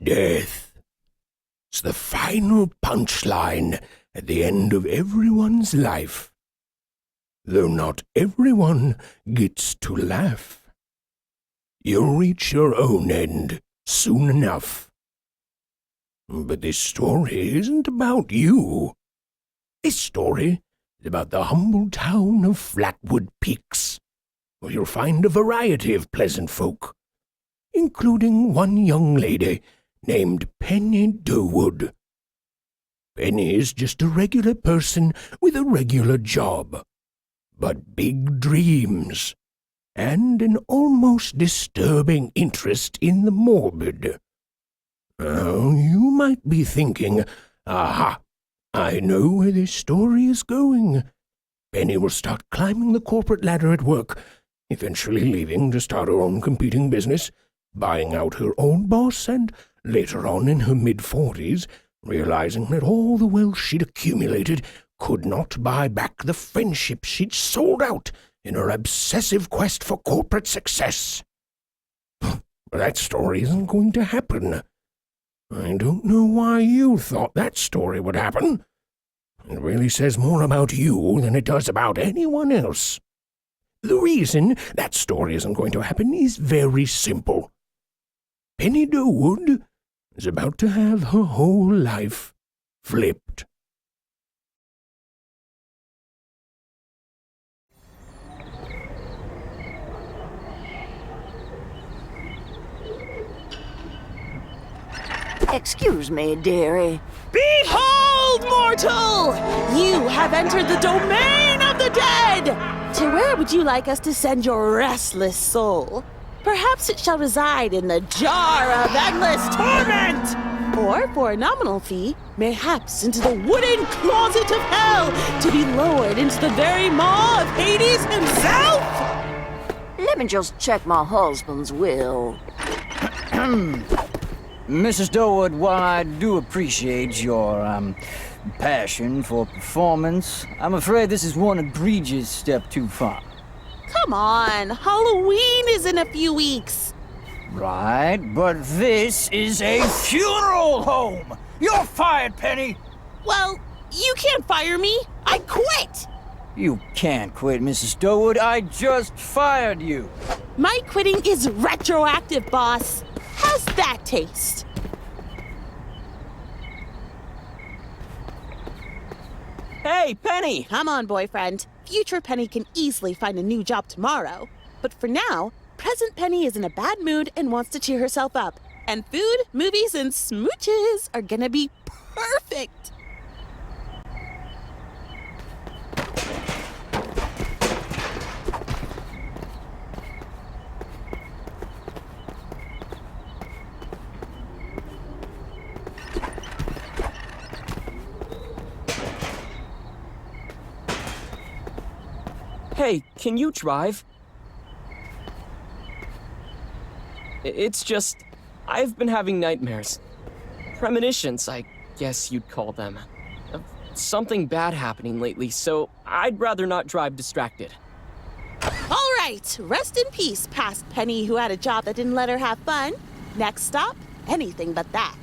Death. It's the final punchline at the end of everyone's life. Though not everyone gets to laugh. You'll reach your own end soon enough. But this story isn't about you. This story is about the humble town of Flatwood Peaks, where you'll find a variety of pleasant folk, including one young lady named Penny Durwood. Penny is just a regular person with a regular job, but big dreams, and an almost disturbing interest in the morbid. You might be thinking, aha, I know where this story is going. Penny will start climbing the corporate ladder at work, eventually leaving to start her own competing business, buying out her old boss, and later on in her mid-40s, realizing that all the wealth she'd accumulated could not buy back the friendship she'd sold out in her obsessive quest for corporate success. But that story isn't going to happen. I don't know why you thought that story would happen. It really says more about you than it does about anyone else. The reason that story isn't going to happen is very simple. Penny Durwood is about to have her whole life flipped. Excuse me, dearie. Behold, mortal! You have entered the domain of the dead! To where would you like us to send your restless soul? Perhaps it shall reside in the jar of endless torment! Or, for a nominal fee, mayhaps into the wooden closet of hell, to be lowered into the very maw of Hades himself! Let me just check my husband's will. Mrs. Durwood, while I do appreciate your, passion for performance, I'm afraid this is one egregious step too far. Come on, Halloween is in a few weeks. Right, but this is a funeral home! You're fired, Penny! Well, you can't fire me. I quit! You can't quit, Mrs. Durwood. I just fired you. My quitting is retroactive, boss. How's that taste? Hey, Penny! Come on, boyfriend. Future Penny can easily find a new job tomorrow. But for now, present Penny is in a bad mood and wants to cheer herself up. And food, movies, and smooches are gonna be perfect. Hey, can you drive? It's just, I've been having nightmares. Premonitions, I guess you'd call them. Of something bad happening lately, so I'd rather not drive distracted. All right, rest in peace, past Penny who had a job that didn't let her have fun. Next stop, anything but that.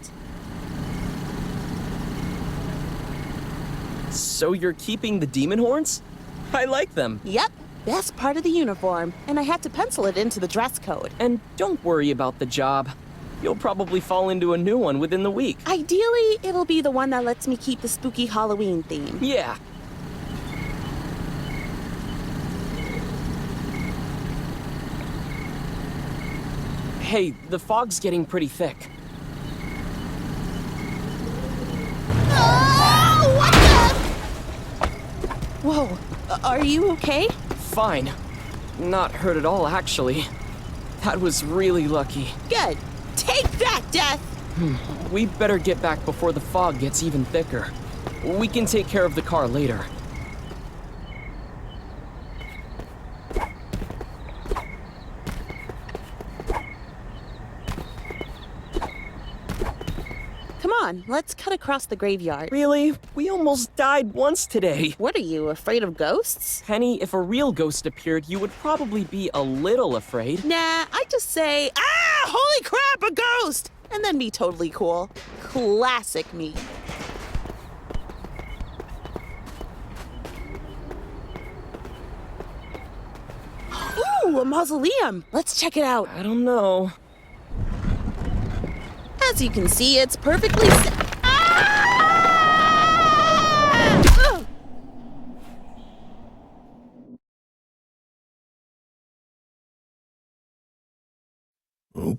So you're keeping the demon horns? I like them. Yep, best part of the uniform, and I had to pencil it into the dress code. And don't worry about the job. You'll probably fall into a new one within the week. Ideally, it'll be the one that lets me keep the spooky Halloween theme. Yeah. Hey, the fog's getting pretty thick. Oh, what the? Whoa, are you okay? Fine. Not hurt at all, actually. That was really lucky. Good. Take that, Death! We'd better get back before the fog gets even thicker. We can take care of the car later. Come on, let's cut across the graveyard. Really? We almost died once today. What are you, afraid of ghosts? Penny, if a real ghost appeared, you would probably be a little afraid. Nah, I just say, ah, holy crap, a ghost! and then be totally cool. Classic me. Ooh, a mausoleum. Let's check it out. I don't know. As you can see, it's perfectly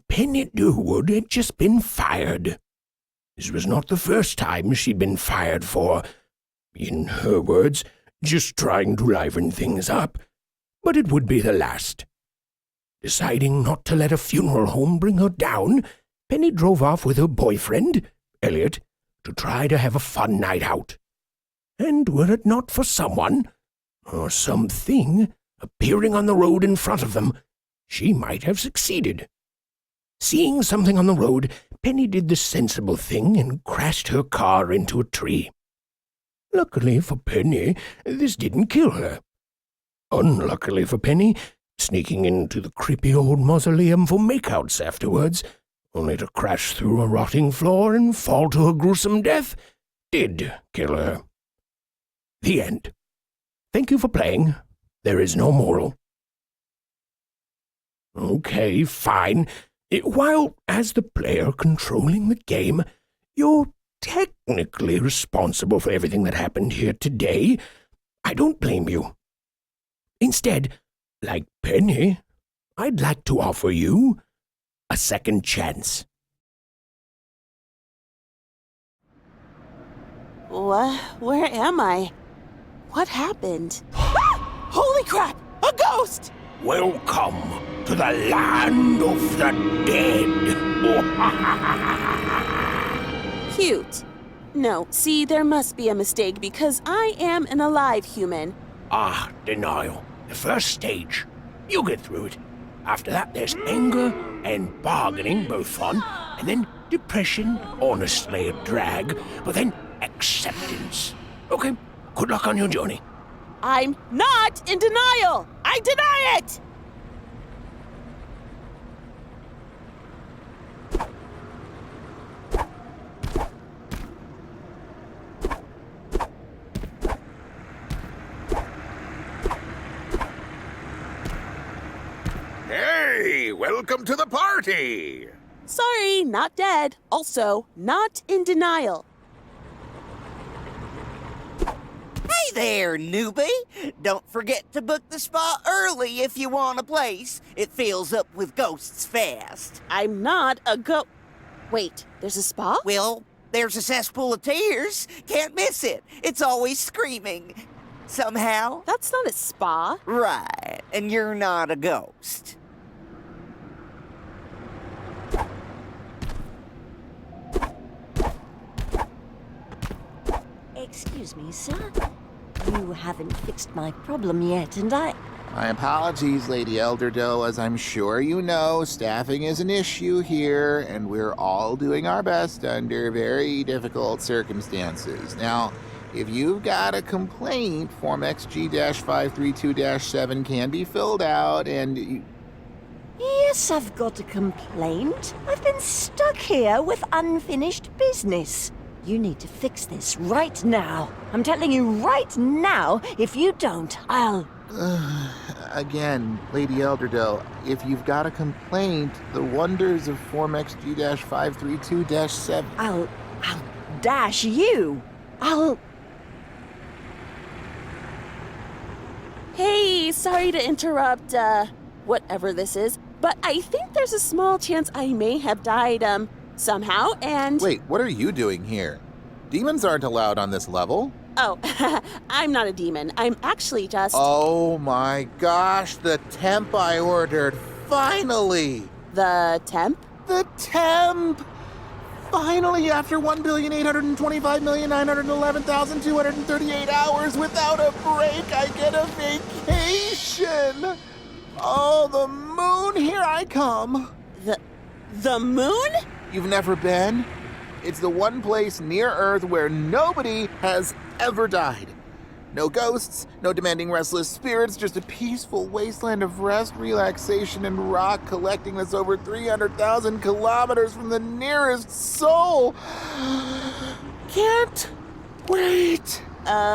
Penny Durwood had just been fired. This was not the first time she'd been fired for, in her words, just trying to liven things up, but it would be the last. Deciding not to let a funeral home bring her down, Penny drove off with her boyfriend, Elliot, to try to have a fun night out. And were it not for someone, or something, appearing on the road in front of them, she might have succeeded. Seeing something on the road, Penny did the sensible thing and crashed her car into a tree. Luckily for Penny, this didn't kill her. Unluckily for Penny, sneaking into the creepy old mausoleum for makeouts afterwards, only to crash through a rotting floor and fall to a gruesome death, did kill her. The end. Thank you for playing. There is no moral. Okay, fine. While, as the player controlling the game, you're technically responsible for everything that happened here today, I don't blame you. Instead, like Penny, I'd like to offer you a second chance. Where am I? What happened? Ah! Holy crap! A ghost! Welcome to the land of the dead. Cute. No, see, there must be a mistake because I am an alive human. Denial. The first stage. You'll get through it. After that, there's anger and bargaining, both fun, and then depression, honestly a drag, but then acceptance. Okay, good luck on your journey. I'm not in denial! I deny it! Hey, welcome to the party! Sorry, not dead. Also, not in denial. Hey there, newbie! Don't forget to book the spot early if you want a place. It fills up with ghosts fast. I'm not a Wait, there's a spa? Well, there's a cesspool of tears. Can't miss it. It's always screaming. Somehow? That's not a spa. Right, and you're not a ghost. Excuse me, sir. You haven't fixed my problem yet, and I... My apologies, Lady Elderdoe. As I'm sure you know, staffing is an issue here, and we're all doing our best under very difficult circumstances. Now, if you've got a complaint, Form XG-532-7 can be filled out, and... Yes, I've got a complaint. I've been stuck here with unfinished business. You need to fix this right now. I'm telling you right now, if you don't, I'll... Again, Lady Elderdoe, if you've got a complaint, the wonders of Form XG-532-7... I'll dash you. Hey, sorry to interrupt, whatever this is, but I think there's a small chance I may have died, somehow, and... Wait, what are you doing here? Demons aren't allowed on this level. Oh, I'm not a demon. I'm actually just... Oh my gosh, the temp I ordered. Finally! The temp? The temp! Finally, after 1,825,911,238 hours without a break, I get a vacation! Oh, the moon, here I come! The moon? You've never been? It's the one place near Earth where nobody has ever died. No ghosts, no demanding restless spirits, just a peaceful wasteland of rest, relaxation, and rock collecting that's over 300,000 kilometers from the nearest soul. Can't wait.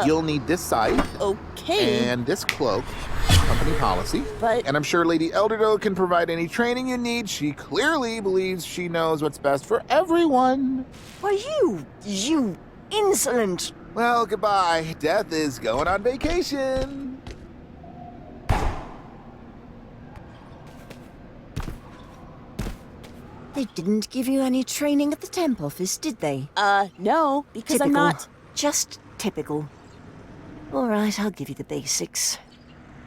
You'll need this scythe. Okay. And this cloak. Company policy. But... And I'm sure Lady Elderdo can provide any training you need. She clearly believes she knows what's best for everyone. Why, you insolent... Well, goodbye. Death is going on vacation. They didn't give you any training at the temp office, did they? No, because Typical. I'm not... Just typical. All right, I'll give you the basics.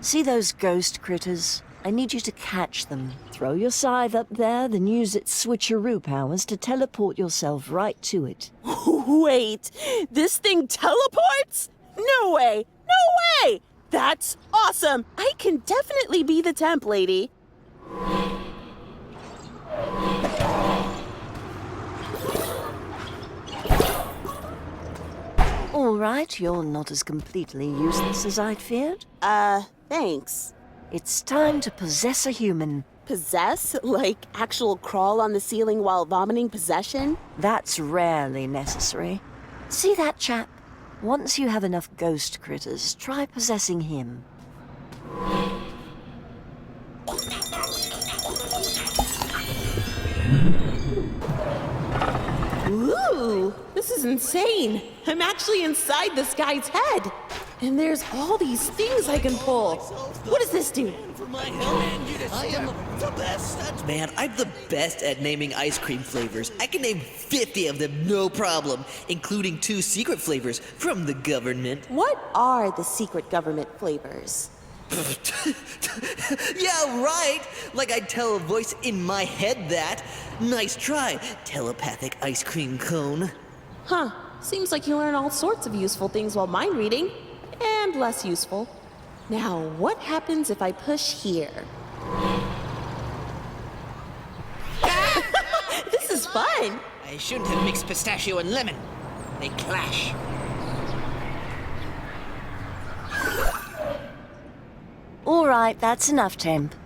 See those ghost critters? I need you to catch them. Throw your scythe up there, then use its switcheroo powers to teleport yourself right to it. Wait, this thing teleports? No way! No way! That's awesome! I can definitely be the temp lady. All right, you're not as completely useless as I'd feared. Thanks. It's time to possess a human. Possess? Like actual crawl on the ceiling while vomiting possession? That's rarely necessary. See that chap? Once you have enough ghost critters, try possessing him. Ooh, this is insane. I'm actually inside this guy's head. And there's all these things I can pull. What does this do? I am the best. Man, I'm the best at naming ice cream flavors. I can name 50 of them, no problem, including 2 secret flavors from the government. What are the secret government flavors? Yeah, right. Like I'd tell a voice in my head that. Nice try, telepathic ice cream cone. Huh. Seems like you learn all sorts of useful things while mind reading. And less useful. Now, what happens if I push here? This is fun! I shouldn't have mixed pistachio and lemon. They clash. All right, that's enough, Temp.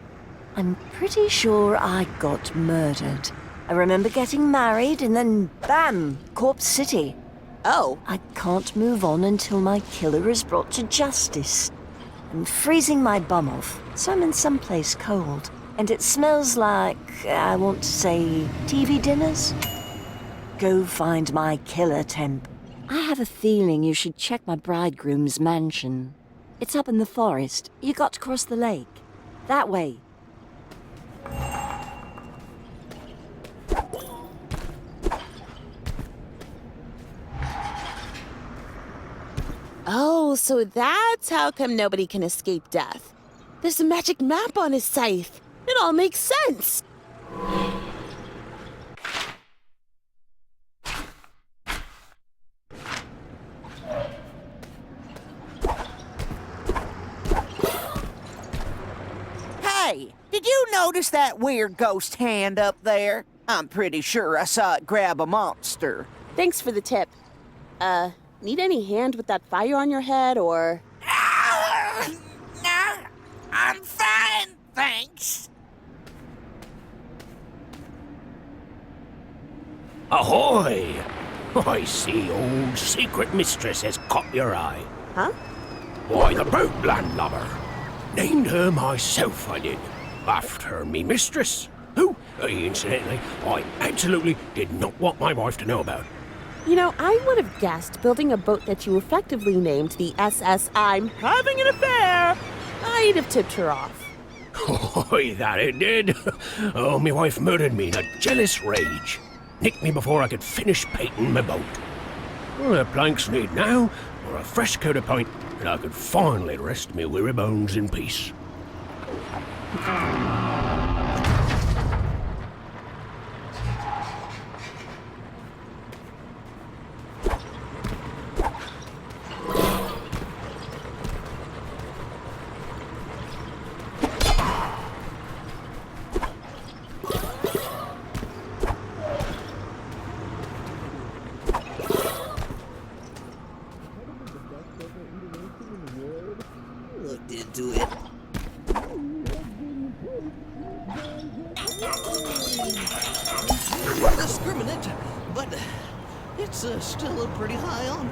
I'm pretty sure I got murdered. I remember getting married and then, bam, Corpse City. Oh. I can't move on until my killer is brought to justice. I'm freezing my bum off, so I'm in someplace cold. And it smells like, I want to say, TV dinners? Go find my killer, Temp. I have a feeling you should check my bridegroom's mansion. It's up in the forest. You got to cross the lake. That way. Oh, so that's how come nobody can escape death. There's a magic map on his scythe. It all makes sense. Hey, did you notice that weird ghost hand up there? I'm pretty sure I saw it grab a monster. Thanks for the tip. Need any hand with that fire on your head, or...? No, I'm fine, thanks. Ahoy! I see old secret mistress has caught your eye. Huh? Why, the boat landlubber. Named her myself, I did. After me mistress. Who, incidentally, I absolutely did not want my wife to know about. You know, I would have guessed building a boat that you effectively named the SS I'm having an affair. I'd have tipped her off. Oh, that it did. Oh, my wife murdered me in a jealous rage. Nicked me before I could finish painting my boat. All the planks need now are a fresh coat of paint, and I could finally rest me weary bones in peace. yet, but it's still a pretty high honor.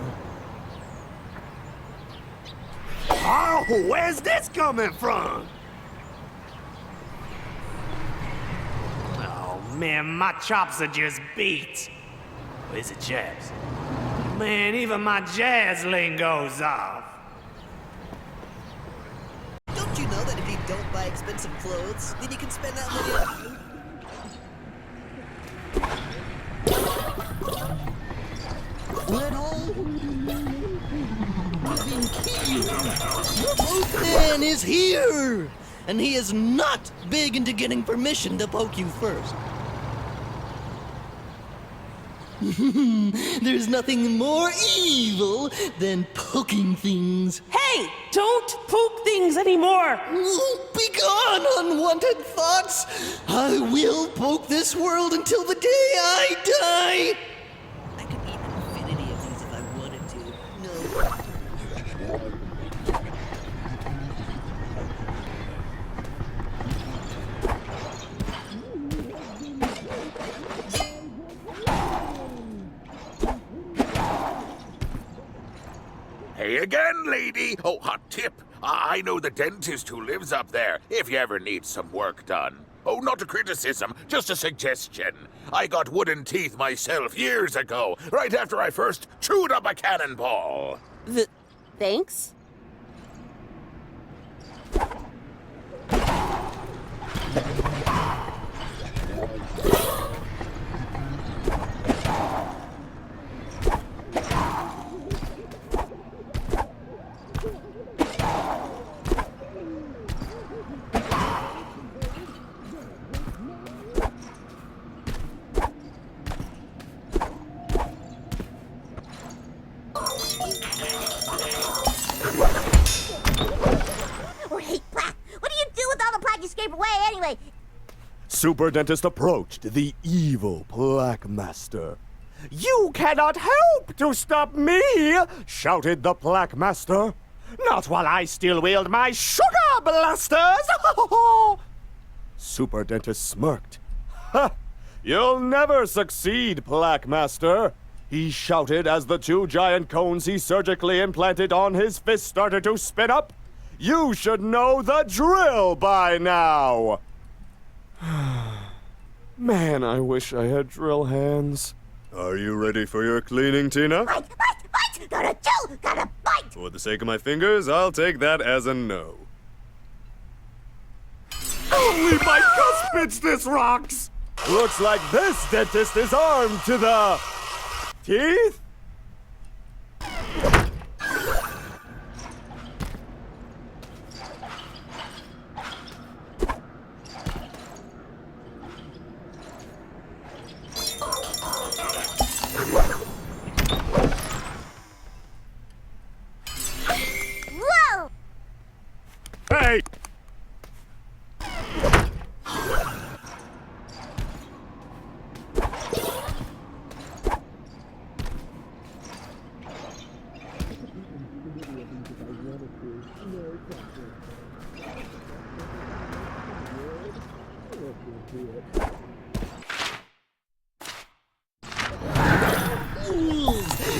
Oh, where's this coming from? Oh, man, my chops are just beat. Or is it jazz? Man, even my jazz lingo's off. Don't you know that if you don't buy expensive clothes, then you can spend that money on... The man is here! And he is not big into getting permission to poke you first. There's nothing more evil than poking things. Hey, don't poke things anymore. Begone, unwanted thoughts! I will poke this world until the day I die! I could eat an infinity of these if I wanted to. No. Hey again, lady. Oh, hot tip. I know the dentist who lives up there, if you ever need some work done. Oh, not a criticism, just a suggestion. I got wooden teeth myself years ago, right after I first chewed up a cannonball. Thanks? Super Dentist approached the evil Plaque Master. "You cannot help to stop me!" shouted the Plaque Master. "Not while I still wield my sugar blasters!" Super Dentist smirked. "Ha! You'll never succeed, Plaque Master!" he shouted as the two giant cones he surgically implanted on his fist started to spin up. "You should know the drill by now!" Man, I wish I had drill hands. Are you ready for your cleaning, Tina? Bite! Gotta chew! Gotta bite! For the sake of my fingers, I'll take that as a no. Only my cuspids this rocks! Looks like this dentist is armed to the... teeth? Whoa! Hey!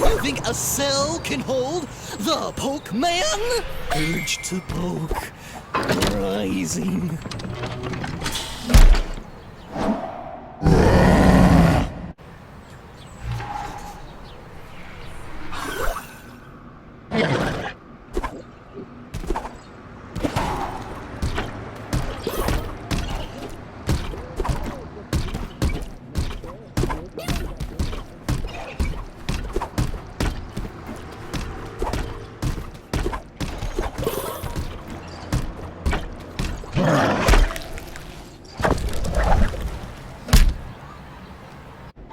You think a cell can hold the Poke Man? Urge to poke rising.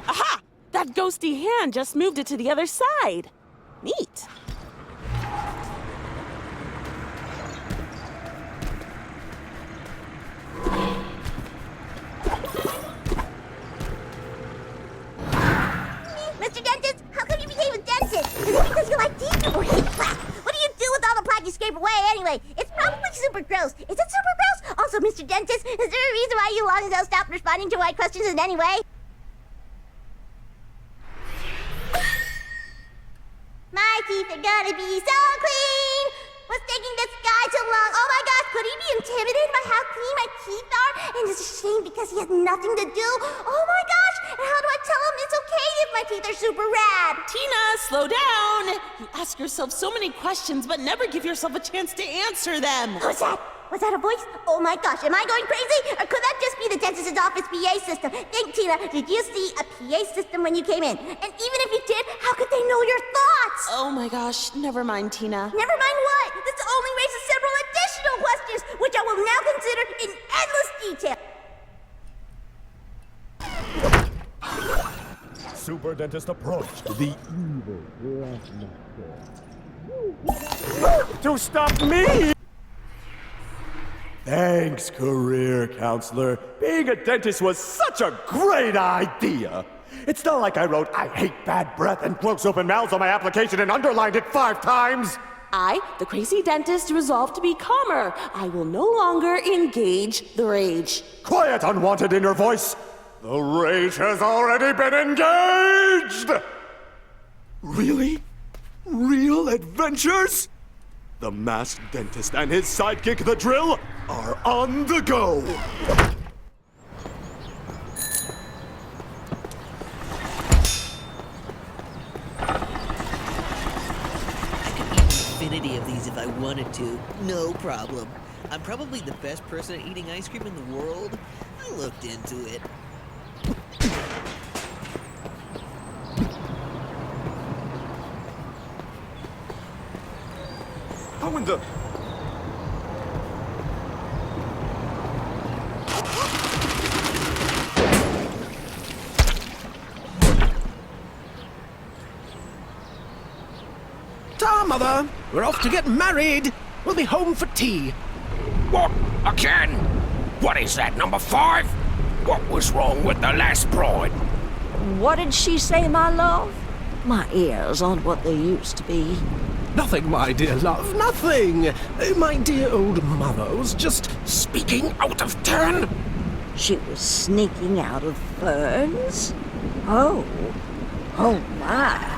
Aha! That ghosty hand just moved it to the other side. Neat. Mr. Dentist, how come you became a dentist? Is it because you like teeth or hate plaque? What do you do with all the plaque you scrape away anyway? It's probably super gross. Is it super gross? Also, Mr. Dentist, is there a reason why you long ago stopped responding to my questions in any way? My teeth are gonna be so clean! What's taking this guy so long? Oh my gosh, could he be intimidated by how clean my teeth are? And it's a shame because he has nothing to do. Oh my gosh, and how do I tell him it's okay if my teeth are super rad? Tina, slow down! You ask yourself so many questions, but never give yourself a chance to answer them. Who's that? Was that a voice? Oh my gosh, am I going crazy? Or could that just be the dentist's office PA system? Think, Tina, did you see a PA system when you came in? And even if you did, how could they know your thoughts? Oh my gosh, never mind, Tina. Never mind what? This only raises several additional questions, which I will now consider in endless detail. Super Dentist approached the evil to stop me! Thanks, career counselor. Being a dentist was such a great idea. It's not like I wrote, "I hate bad breath" and close open mouths on my application and underlined it 5 times. I, the crazy dentist, resolved to be calmer. I will no longer engage the rage. Quiet, unwanted inner voice. The rage has already been engaged! Really? Real adventures? The masked dentist and his sidekick, the drill, are on the go! Infinity of these if I wanted to. No problem. I'm probably the best person at eating ice cream in the world. I looked into it. How in the... Ta, Mother! We're off to get married! We'll be home for tea. What? Again? What is that, number 5? What was wrong with the last bride? What did she say, my love? My ears aren't what they used to be. Nothing, my dear love, nothing! My dear old mother was just Speaking out of turn? She was sneaking out of ferns? Oh my.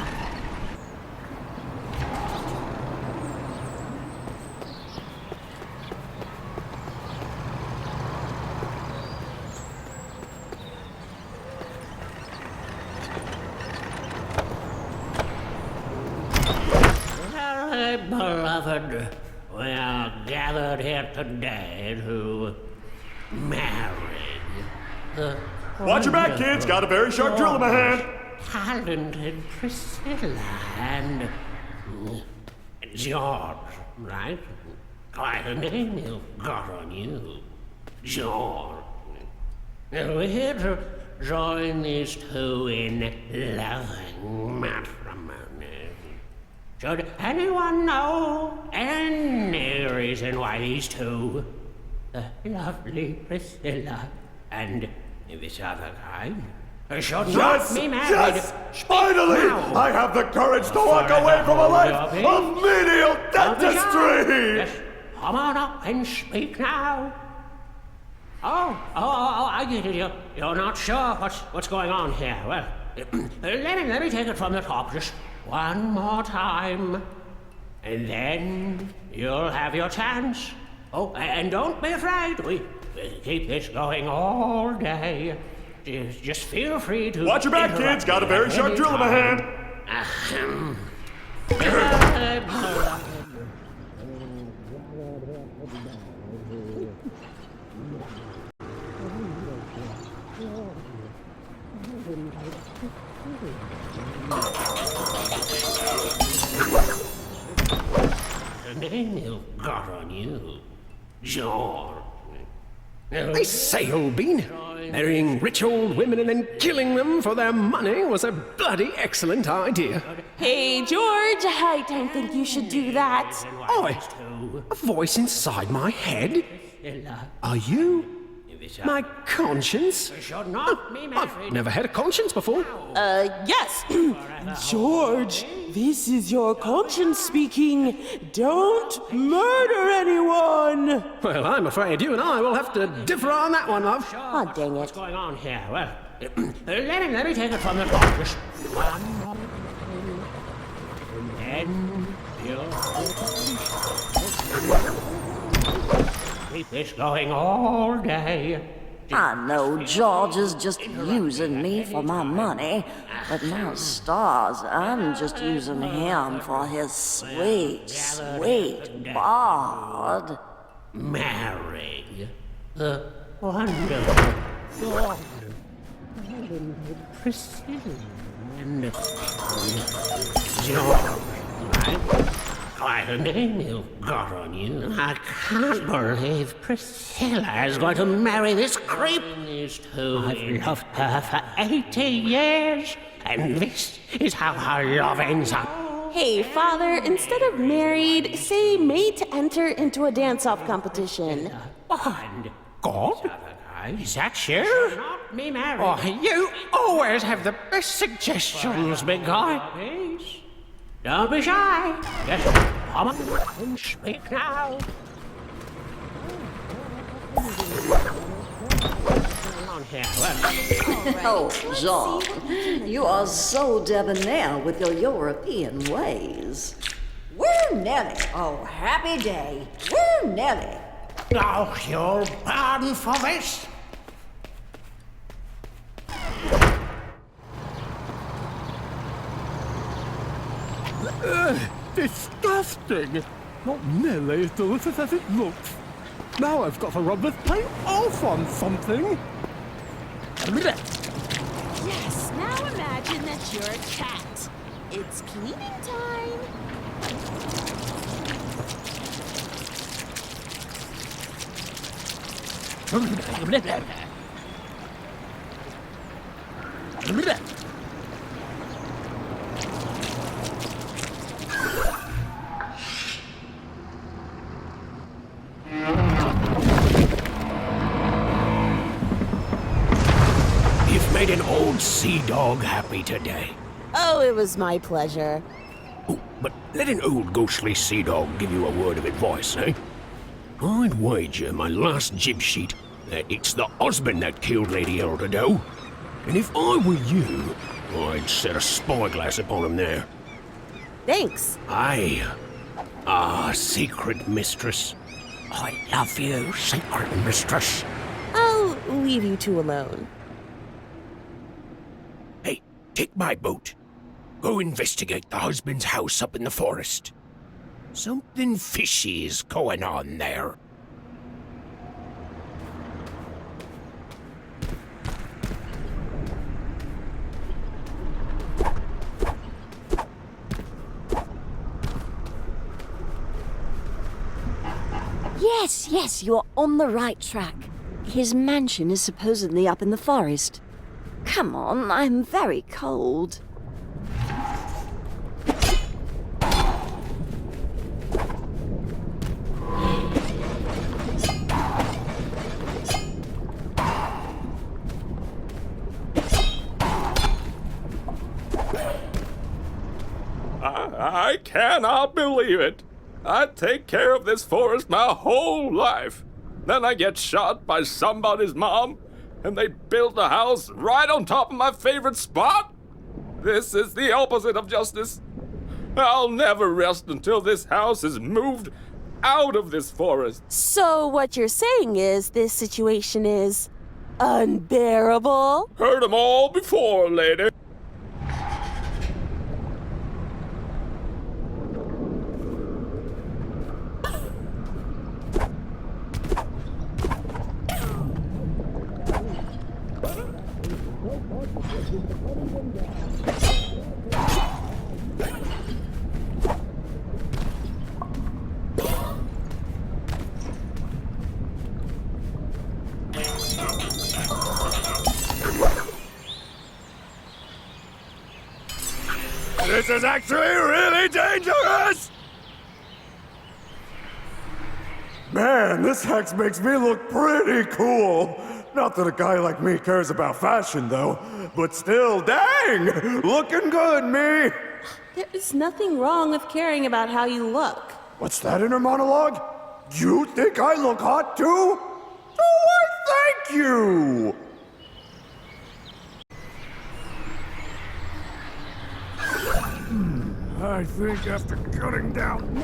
Beloved, we are gathered here today to marry the Watch your back, kids! Got a very sharp drill in my hand! talented Priscilla and George, right? Quite a name you've got on you. George. We're here to join these two in loving matrimony. Should anyone know any reason why these two, the lovely Priscilla and this other guy, should not be married? Yes! Finally! Now. I have the courage to walk away from a life of menial dentistry! Yes, come on up and speak now. Oh, I get it. You're not sure what's going on here. Well, let me take it from the top just one more time. And then you'll have your chance. Oh, and don't be afraid. We keep this going all day. Just feel free to... Watch your back, kids. Got a very sharp drill in my hand. The name you've got on you, George. I say, old bean, marrying rich old women and then killing them for their money was a bloody excellent idea. Hey, George, I don't think you should do that. Oi, a voice inside my head? Are you my conscience? I've never had a conscience before. Yes. George, this is your conscience speaking. Don't murder anyone. Well, I'm afraid you and I will have to differ on that one, love. Oh, dang it. What's going on here? Well, let me take it from the top. Just one more. And and keep this going all day. I know George is just using me for my money, but my stars, I'm just using him for his sweet, sweet bard. Marry the wonderful Priscilla and George. Quite a name you've got on you. I can't believe Priscilla is going to marry this creep. I've loved her for 80 years, and this is how her love ends up. Hey, Father, instead of married, say made to enter into a dance-off competition. And God? Is that you? Not me married. Oh, you always have the best suggestions, big guy. Please. Don't be shy. Just come on and speak now. Come on here. Oh, Jean, you are so debonair with your European ways. Where Nelly? Oh, happy day. Where Nelly? Oh, you'll pardon for this. Disgusting! Not nearly as delicious as it looks. Now I've got to rub this paint off on something. Yes, now imagine that you're a cat. It's cleaning time. You've made an old sea dog happy today. Oh, it was my pleasure. Oh, but let an old ghostly sea dog give you a word of advice, eh? I'd wager my last jib sheet that it's the husband that killed Lady Elderdoe. And if I were you, I'd set a spyglass upon him there. Thanks. Aye. Ah, secret mistress. I love you, secret mistress. I'll leave you two alone. Hey, take my boat. Go investigate the husband's house up in the forest. Something fishy is going on there. Yes, you're on the right track. His mansion is supposedly up in the forest. Come on, I'm very cold. I cannot believe it. I take care of this forest my whole life. Then I get shot by somebody's mom, and they build a house right on top of my favorite spot? This is the opposite of justice. I'll never rest until this house is moved out of this forest. So what you're saying is this situation is unbearable? Heard 'em all before, lady. This is actually really dangerous! Man, this hex makes me look pretty cool. Not that a guy like me cares about fashion, though. But still, dang! Looking good, me! There is nothing wrong with caring about how you look. What's that inner monologue? You think I look hot, too? Oh, why, thank you! I think after cutting down...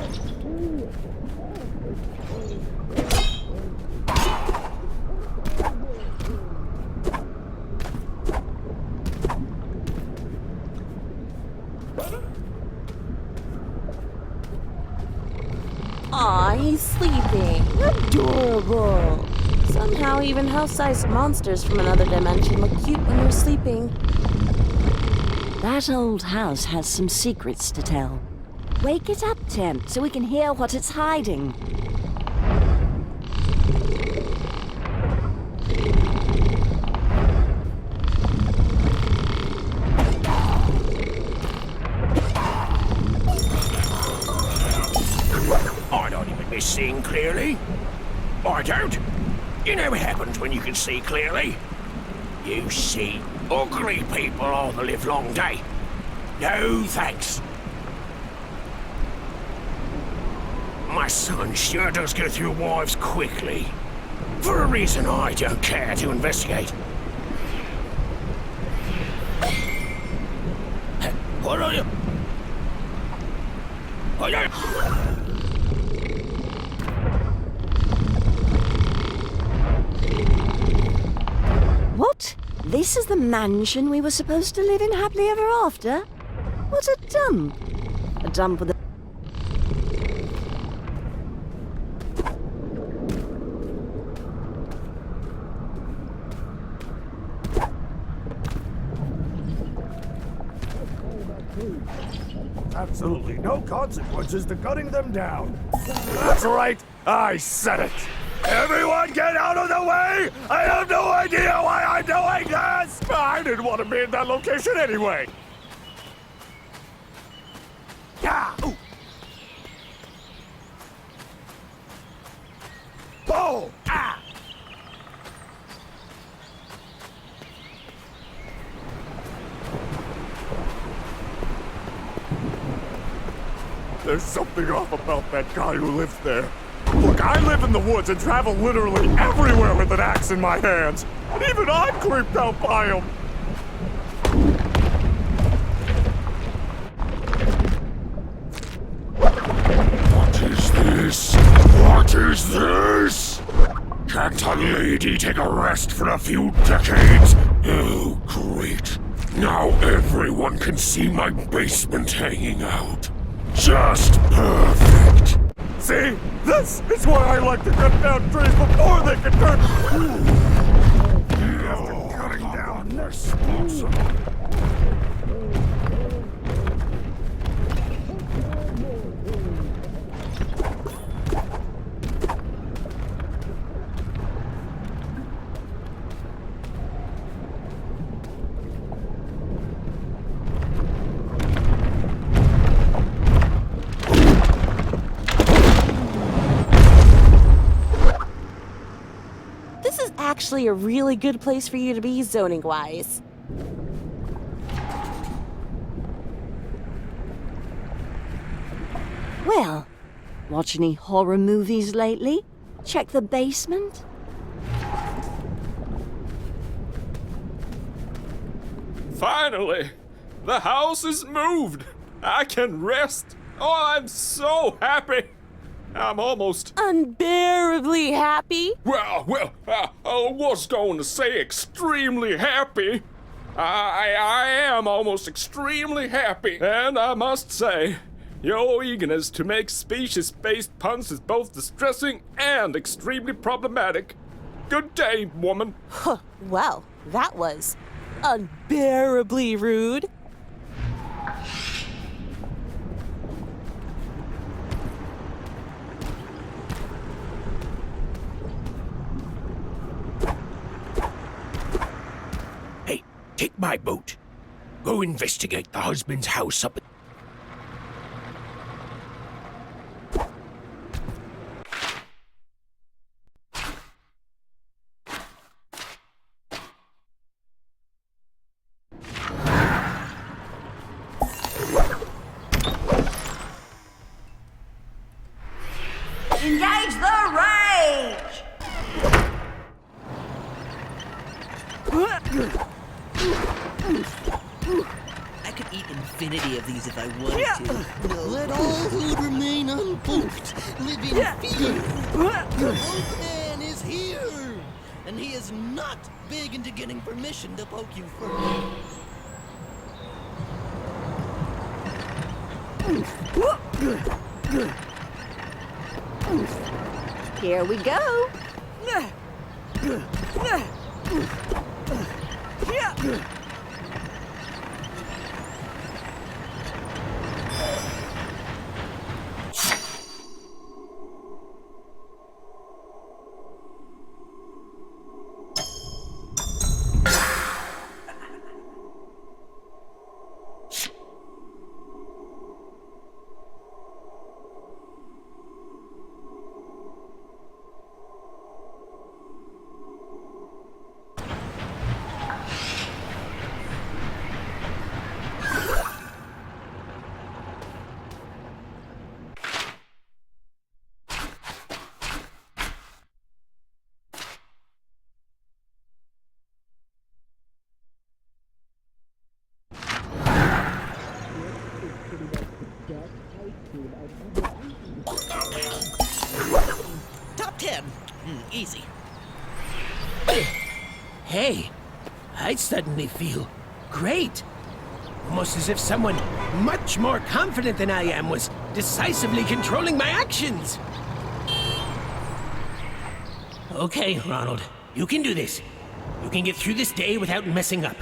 Aw, he's sleeping. Adorable. Somehow even house-sized monsters from another dimension look cute when they're sleeping. That old house has some secrets to tell. Wake it up, Tim, so we can hear what it's hiding. I don't even miss seeing clearly. I don't. You know what happens when you can see clearly? You see ugly people all the livelong day. No thanks. My son sure does go through wives quickly. For a reason I don't care to investigate. What are you? What are you? What? This is the mansion we were supposed to live in happily ever after? What a dump. A dump with a... Absolutely no consequences to cutting them down. That's right, I said it. Everyone get out of the way! I have no idea why I'm doing this! I didn't want to be in that location anyway. Yeah! Ooh. Oh! Ah! There's something off about that guy who lives there. Look, I live in the woods and travel literally everywhere with an axe in my hands. And even I'm creeped out by him. What is this? What is this? Can't a lady take a rest for a few decades? Oh, great. Now everyone can see my basement hanging out. Just perfect. See? This is why I like to cut down trees before they can turn... After cutting down this awesome. This is actually a really good place for you to be zoning-wise. Well, watch any horror movies lately? Check the basement? Finally! The house is moved! I can rest! Oh, I'm so happy! I'm almost... Unbearably happy? Well, I was going to say extremely happy. I am almost extremely happy. And I must say, your eagerness to make species-based puns is both distressing and extremely problematic. Good day, woman. Huh, well, that was unbearably rude. Hey, take my boat. Go investigate the husband's house up at... Engage the rage! I could eat infinity of these if I wanted to. No. Let all who would remain unpoked live in fear. The Poke Man is here, and he is not big into getting permission to poke you first. Here we go. Top 10. Easy. Hey, I suddenly feel great. Almost as if someone much more confident than I am was decisively controlling my actions. Okay, Ronald, you can do this. You can get through this day without messing up.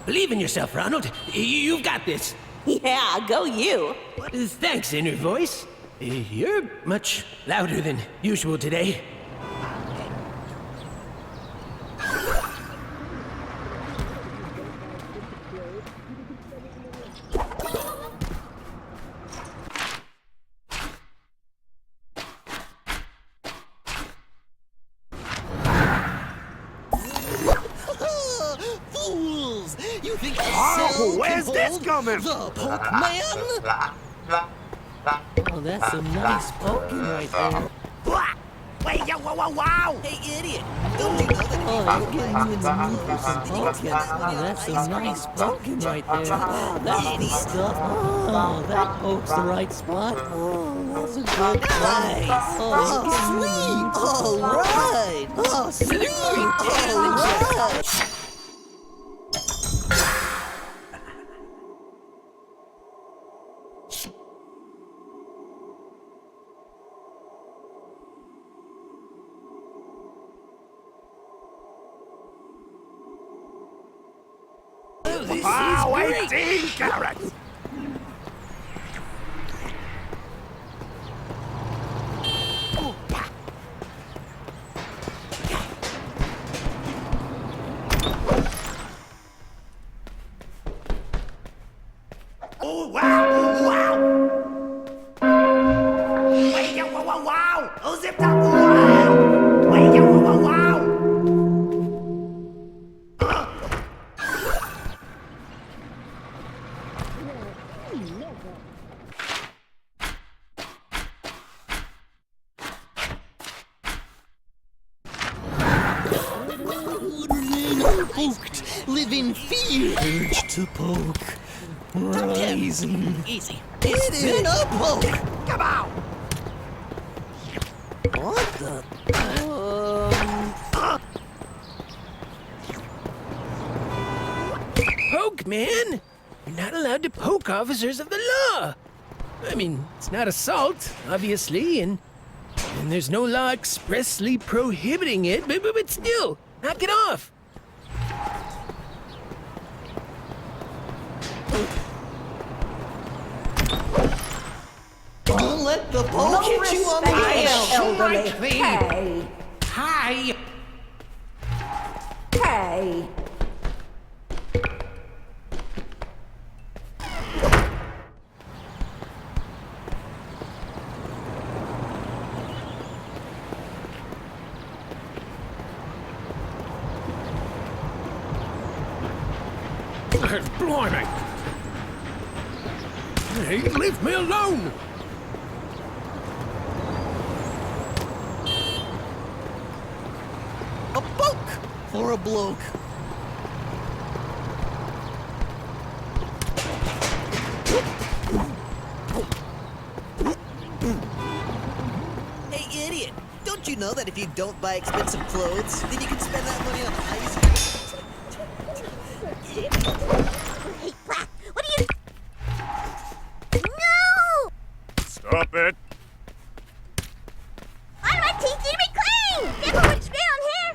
Believe in yourself, Ronald. You've got this. Yeah, go you. Thanks, inner voice. You're much louder than usual today. Fools! You think a Oh, cell where's can this hold coming? the Poke Man? Oh, that's some nice poking right there. Wait, yo, wow, wow! Hey, idiot! Don't you know that Oh, you're getting in the mood for some poking. Oh, that's some nice poking right there. That's the stuff. Oh, that pokes the right spot. Oh, that's a good play. Oh, sweet! All right! Oh, sweet! All right! Wow, 18 carrots! Oh, wow! Wow! Wait, yo, wow, wow, wow! Oh, zip top! Wow! Wait, yo, wow, wow, wow! Would remain unpoked, live in fear. Urge to poke. Rising. Easy. It's been a poke. Come on! What the? Poke, man! You're not allowed to poke officers of the law! I mean, it's not assault, obviously, and there's no law expressly prohibiting it, but still, knock it off! Don't let the poke hit you on the ass. elderly. Strike me. Hey, Hi! hey. Blimey! Hey, leave me alone! A poke for a bloke. know that if you don't buy expensive clothes, then you can spend that money on ice? Hey, Black, what are you... No! Stop it! On my teeth, need to be clean! Can't put much spit on here!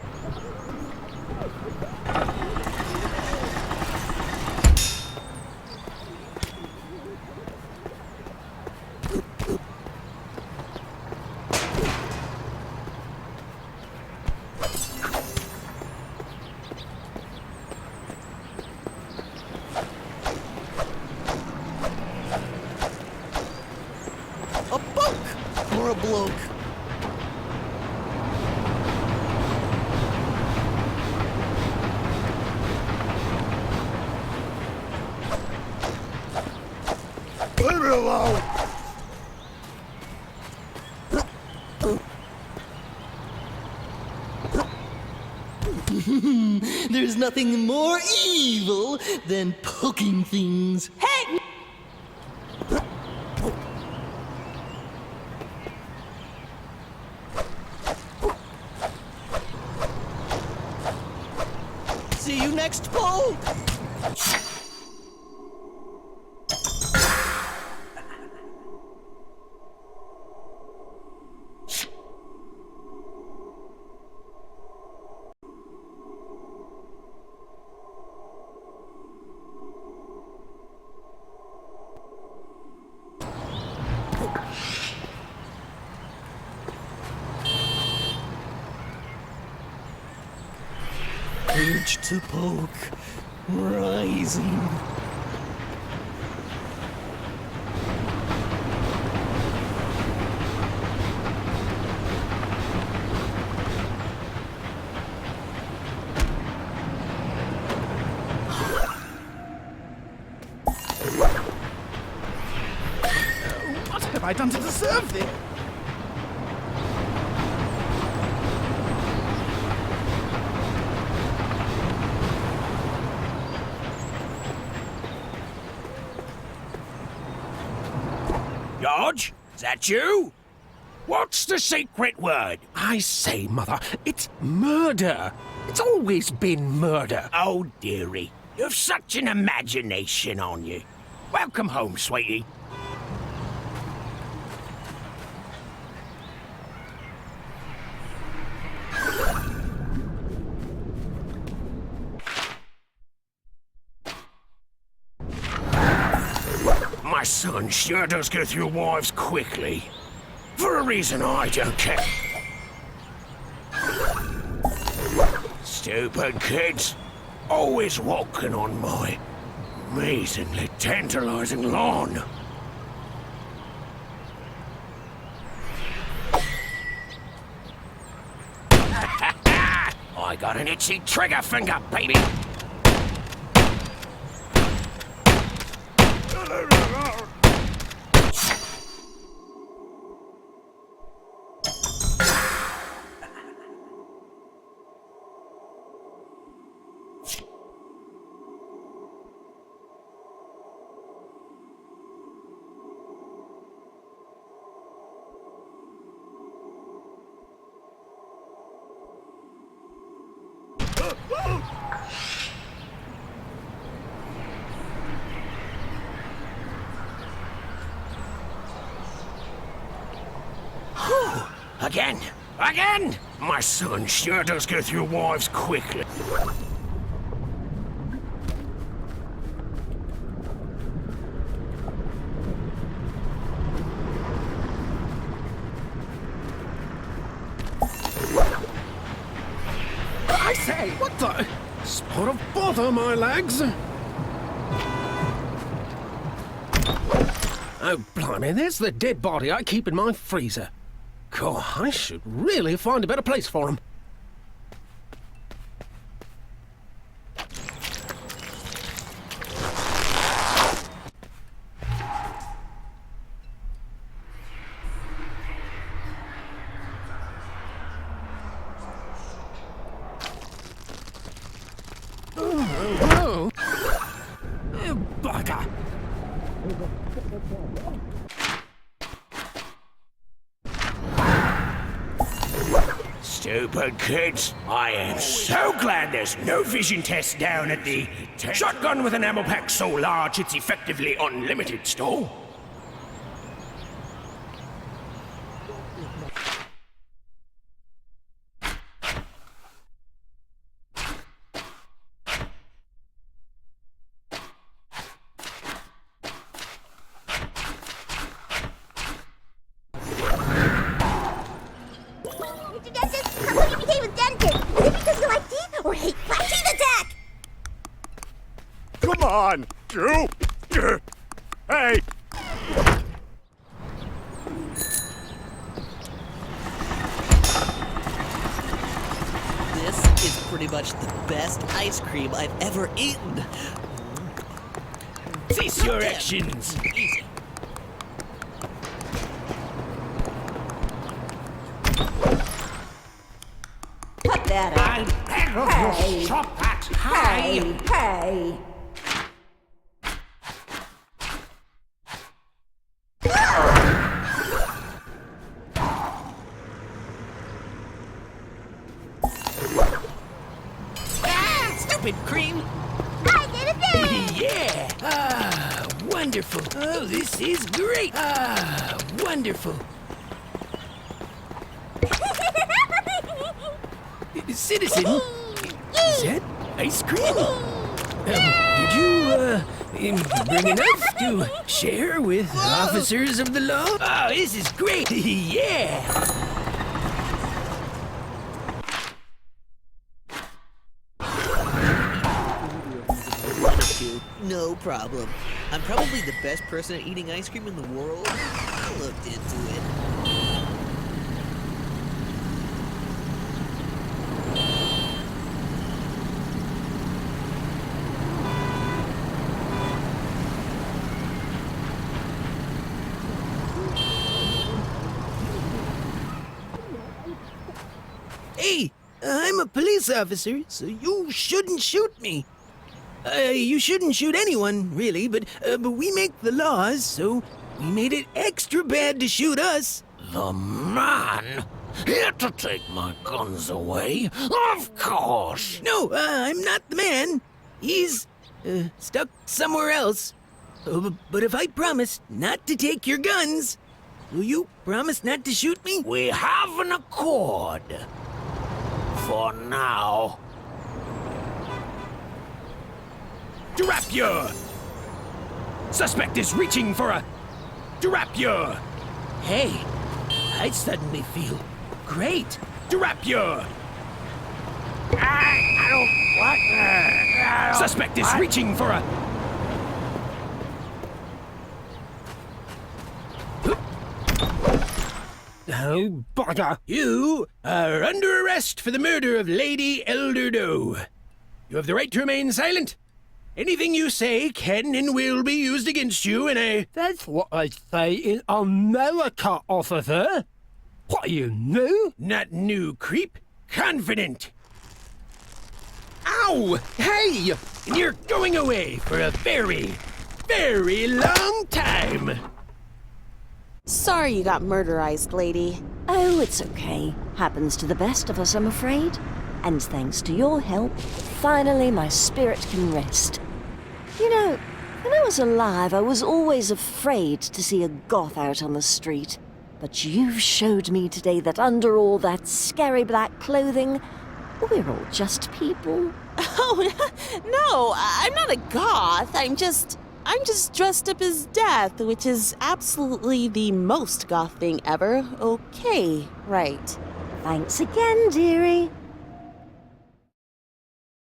A bunk or a bloke? Leave me alone! There's nothing more evil than poking things. Hey! See you next poke! Urge to poke, rising. What have I done to deserve this? George, is that you? What's the secret word? I say, Mother, it's murder. It's always been murder. Oh, dearie, you've such an imagination on you. Welcome home, sweetie. My son sure does go through wives quickly. For a reason I don't care. Stupid kids. Always walking on my amazingly tantalizing lawn. I got an itchy trigger finger, baby. Again! Again! My son sure does go through wives quickly. I say, what the? Spot of bother, my lags. Oh, blimey, there's the dead body I keep in my freezer. God, I should really find a better place for him. Oh, bugger. Super kids, I am so glad there's no vision test down at the shotgun with an ammo pack so large it's effectively unlimited store. Mr. Dentist, how come you behave with dentists? Is it because you like teeth or hate flat teeth attack? Come on, you! Hey! This is pretty much the best ice cream I've ever eaten. Cease your actions. Easy. Put that I'll have you stop that. Hey, hey. Ah, stupid cream. I did a thing! Yeah. Ah, wonderful. Oh, this is great. Ah, wonderful. Citizen, is that ice cream? Did you bring enough to share with officers of the law? Oh, this is great. Yeah. No problem. I'm probably the best person at eating ice cream in the world. I looked into it. Hey, I'm a police officer, so you shouldn't shoot me. You shouldn't shoot anyone, really, but we make the laws, so we made it extra bad to shoot us. The man? Here to take my guns away? Of course! No, I'm not the man. He's stuck somewhere else. But if I promise not to take your guns, will you promise not to shoot me? We have an accord. For now. Rapier! Suspect is reaching for a rapier. Hey, I suddenly feel great. Rapier! I don't what? Suspect is reaching for a Oh, bugger. You are under arrest for the murder of Lady Elder Doe. You have the right to remain silent. Anything you say can and will be used against you in a... That's what I say in America, officer. What, are you new? Not new, creep. Confident. Ow! Hey! And you're going away for a very, very long time. Sorry you got murderized, lady. Oh, it's okay. Happens to the best of us, I'm afraid. And thanks to your help, finally my spirit can rest. You know, when I was alive, I was always afraid to see a goth out on the street. But you've showed me today that under all that scary black clothing, we're all just people. Oh, no, I'm not a goth. I'm just dressed up as death, which is absolutely the most goth thing ever. Okay, right. Thanks again, dearie.